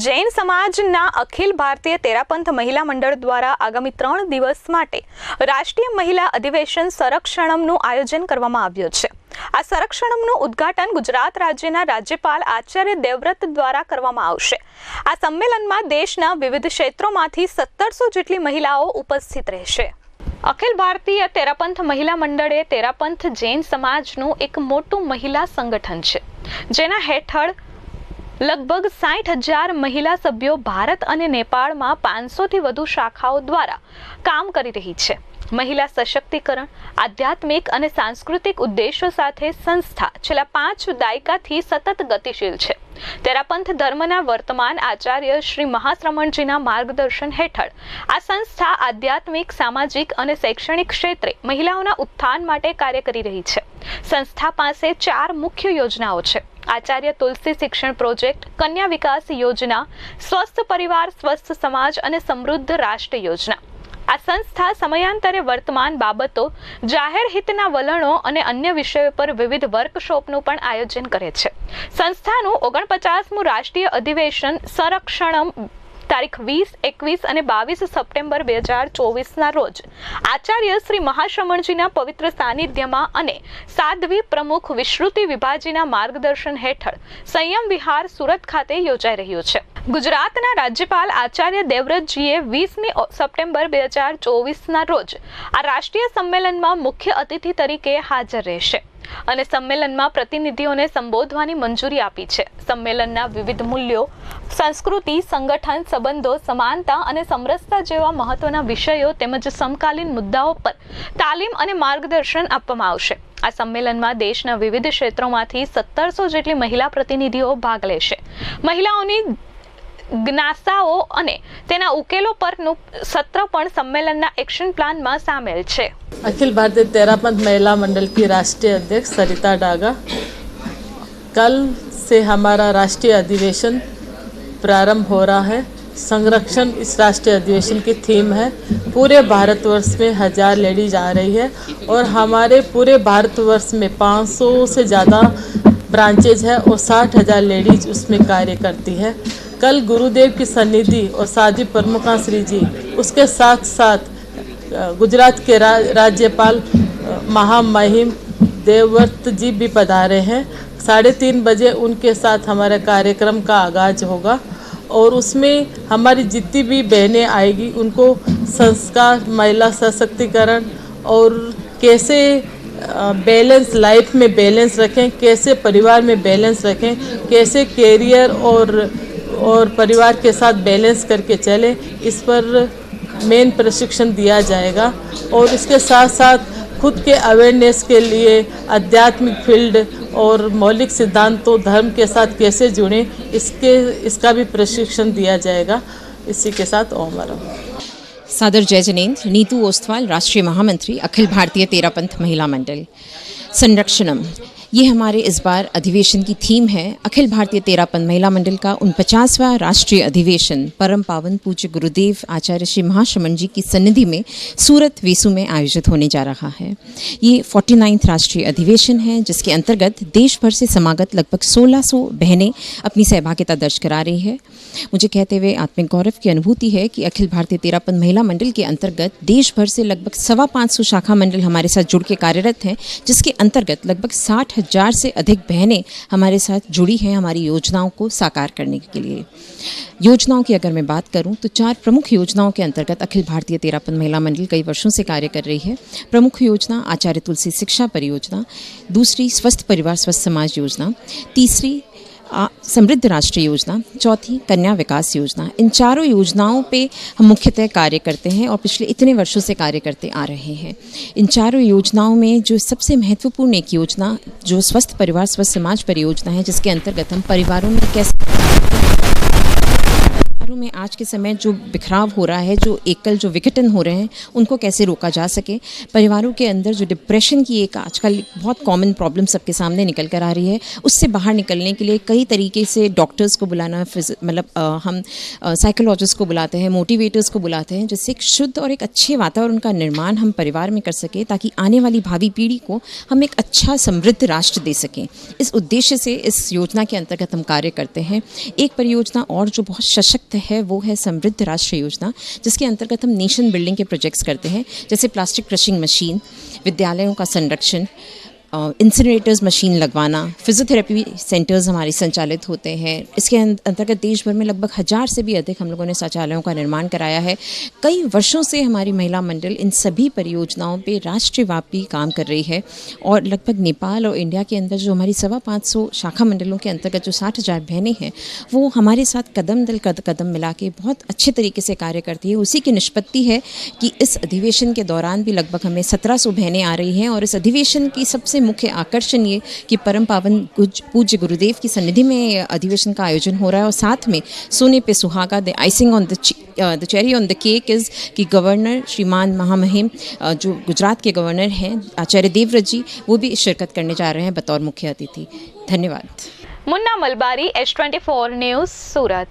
જૈન સમાજના અખિલ ભારતીય તેરાપંથ મહિલા મંડળ દ્વારા આગામી 3 દિવસ માટે રાષ્ટ્રીય મહિલા અધિવેશન સંરક્ષણમનું આયોજન કરવામાં આવ્યું છે। આ સંરક્ષણમનું ઉદ્ઘાટન ગુજરાત રાજ્યના રાજ્યપાલ આચાર્ય દેવવ્રત દ્વારા કરવામાં આવશે। આ સંમેલનમાં દેશના વિવિધ ક્ષેત્રોમાંથી 1700 જેટલી મહિલાઓ ઉપસ્થિત રહેશે। અખિલ ભારતીય તેરાપંથ મહિલા મંડળે તેરાપંથ જૈન સમાજનું એક મોટું મહિલા સંગઠન છે, જેના હેઠળ लगभग 60,000 महिला सभ्यों भारत और नेपाल में 500 थी वधु शाखाओं द्वारा काम करी रही है। महिला सशक्तिकरण, आध्यात्मिक और सांस्कृतिक उद्देश्यों साथे संस्था छेल्ला 5 दायकाथी सतत गतिशील है। तेरापंथ धर्मना वर्तमान आचार्य श्री महाश्रमणजीना मार्गदर्शन हेठळ आ संस्था आध्यात्मिक, सामाजिक और शैक्षणिक क्षेत्रे महिलाओना उत्थान माटे कार्य करी रही है। संस्था पासे 4 मुख्य योजनाओं है। आचार्य तुलसी शिक्षण प्रोजेक्ट, कन्या विकास योजना, स्वस्थ परिवार स्वस्थ समाज और समृद्ध राष्ट्र योजना। आ संस्था समयांतरे वर्तमान बाबतों, जाहेर हितना वलणों और अन्य विषयों पर विविध वर्कशॉपનું પણ આયોજન કરે છે। સંસ્થાનું 49મું રાષ્ટ્રીય અધિવેશન સંરક્ષણમ તારીખ 20, 21 અને 22 સપ્ટેમ્બર 2024 રોજ આચાર્ય શ્રી મહાશ્રમણજીના પવિત્ર સાનિધ્યમાં અને સાધ્વી પ્રમુખ વિશ્રુતિ વિભાજીના માર્ગદર્શન હેઠળ સંયમ વિહાર સુરત ખાતે યોજાઈ રહ્યું છે। ગુજરાતના રાજ્યપાલ આચાર્ય દેવવ્રતજીએ 20મી સપ્ટેમ્બર 2024 રોજ આ રાષ્ટ્રીય સંમેલનમાં મુખ્ય અતિથિ તરીકે હાજર રહેશે અને સંમેલનમાં પ્રતિનિધિઓને સંબોધવાની મંજૂરી આપી છે। સંમેલનના વિવિધ મૂલ્યો, સંસ્કૃતિ, સંગઠન, સંબંધો, સમાનતા અને સમરસતા જેવા મહત્વના વિષયો તેમજ સમકાલીન મુદ્દાઓ પર તાલીમ અને માર્ગદર્શન આપવામાં આવશે। આ સંમેલનમાં દેશના વિવિધ ક્ષેત્રોમાંથી 1700 જેટલી મહિલા પ્રતિનિધિઓ ભાગ લેશે। મહિલાઓની જ્ઞાસાઓ અને તેના ઉકેલો પરનું સત્ર પણ સંમેલનના એક્શન પ્લાનમાં સામેલ છે। अखिल भारतीय तेरापंथ महिला मंडल की राष्ट्रीय अध्यक्ष सरिता डागा, कल से हमारा राष्ट्रीय अधिवेशन प्रारंभ हो रहा है। संरक्षण इस राष्ट्रीय अधिवेशन की थीम है। पूरे भारतवर्ष में 1000 लेडीज आ रही है और हमारे पूरे भारतवर्ष में 500 से ज़्यादा ब्रांचेज है और 60,000 लेडीज उसमें कार्य करती है। कल गुरुदेव की सन्निधि और साध्वी प्रमुखा श्री जी, उसके साथ साथ गुजरात के राज्यपाल महामहिम देवव्रत जी भी पधारे हैं। 3:30 बजे उनके साथ हमारे कार्यक्रम का आगाज होगा और उसमें हमारी जितनी भी बहनें आएगी उनको संस्कार, महिला सशक्तिकरण और कैसे बैलेंस, लाइफ में बैलेंस रखें, कैसे परिवार में बैलेंस रखें, कैसे कैरियर और परिवार के साथ बैलेंस करके चले, इस पर मेन प्रशिक्षण दिया जाएगा। और इसके साथ साथ खुद के अवेयरनेस के लिए आध्यात्मिक फील्ड और मौलिक सिद्धांतों, धर्म के साथ कैसे जुड़ें, इसका भी प्रशिक्षण दिया जाएगा। इसी के साथ ओम आराम। सादर जय जिनेन्द्र। नीतू ओस्तवाल, राष्ट्रीय महामंत्री, अखिल भारतीय तेरापंथ महिला मंडल। संरक्षणम, ये हमारे इस बार अधिवेशन की थीम है। अखिल भारतीय तेरापंथ महिला मंडल का 49वां राष्ट्रीय अधिवेशन परम पावन पूज्य गुरुदेव आचार्य श्री महाश्रमण जी की सन्निधि में सूरत वेसू में आयोजित होने जा रहा है। ये 49वां राष्ट्रीय अधिवेशन है, जिसके अंतर्गत देश भर से समागत लगभग 1600 बहनें अपनी सहभागिता दर्ज करा रही है। मुझे कहते हुए आत्मिक गौरव की अनुभूति है कि अखिल भारतीय तेरापंथ महिला मंडल के अंतर्गत देश भर से लगभग 525 शाखा मंडल हमारे साथ जुड़ के कार्यरत हैं, जिसके अंतर्गत लगभग 60,000 से अधिक बहनें हमारे साथ जुड़ी हैं हमारी योजनाओं को साकार करने के लिए। योजनाओं की अगर मैं बात करूं तो 4 प्रमुख योजनाओं के अंतर्गत अखिल भारतीय तेरापंथ महिला मंडल कई वर्षों से कार्य कर रही है। प्रमुख योजना आचार्य तुलसी शिक्षा परियोजना, दूसरी स्वस्थ परिवार स्वस्थ समाज योजना, तीसरी समृद्ध राष्ट्र योजना, चौथी कन्या विकास योजना। इन 4 योजनाओं पे हम मुख्यतः कार्य करते हैं और पिछले इतने वर्षों से कार्य करते आ रहे हैं। इन 4 योजनाओं में जो सबसे महत्वपूर्ण एक योजना जो स्वस्थ परिवार स्वस्थ समाज परियोजना है, जिसके अंतर्गत हम परिवारों में आज के समय जो बिखराव हो रहा है, जो एकल जो विघटन हो रहे हैं, उनको कैसे रोका जा सके। परिवारों के अंदर जो डिप्रेशन की एक आजकल बहुत कॉमन प्रॉब्लम सबके सामने निकल कर आ रही है, उससे बाहर निकलने के लिए कई तरीके से डॉक्टर्स को बुलाना, मतलब हम साइकोलॉजिस्ट को बुलाते हैं, मोटिवेटर्स को बुलाते हैं, जिससे एक शुद्ध और एक अच्छे वातावरण का निर्माण हम परिवार में कर सकें, ताकि आने वाली भावी पीढ़ी को हम एक अच्छा समृद्ध राष्ट्र दे सकें। इस उद्देश्य से इस योजना के अंतर्गत हम कार्य करते हैं। एक परियोजना और जो बहुत सशक्त है वो है समृद्ध राष्ट्र योजना, जिसके अंतर्गत हम नेशन बिल्डिंग के प्रोजेक्ट्स करते हैं, जैसे प्लास्टिक क्रशिंग मशीन, विद्यालयों का संरक्षण, इंसिनरेटर्स मशीन लगवाना, फिजियोथेरेपी सेंटर्स हमारे संचालित होते हैं। इसके अंतर्गत देश भर में लगभग 1000 से भी अधिक हम लोगों ने शौचालयों का निर्माण कराया है। कई वर्षों से हमारी महिला मंडल इन सभी परियोजनाओं पे राष्ट्रव्यापी काम कर रही है और लगभग नेपाल और इंडिया के अंदर जो हमारी 550 शाखा मंडलों के अंतर्गत जो 60,000 बहनें हैं, वो हमारे साथ कदम दल कदम मिला के बहुत अच्छे तरीके से कार्य करती है। उसी की निष्पत्ति है कि इस अधिवेशन के दौरान भी लगभग हमें 1700 बहनें आ रही हैं और इस अधिवेशन की सबसे मुख्य आकर्षण ये कि परम पावन पूज्य गुरुदेव की सन्निधि में अधिवेशन का आयोजन हो रहा है और साथ में सोने पे सुहागा, the icing on the cherry on the cake is कि गवर्नर श्रीमान महामहिम जो गुजरात के गवर्नर हैं आचार्य देवव्रत जी, वो भी शिरकत करने जा रहे हैं बतौर मुख्य अतिथि। धन्यवाद। मुन्ना मलबारी, H24 न्यूज़, सूरत।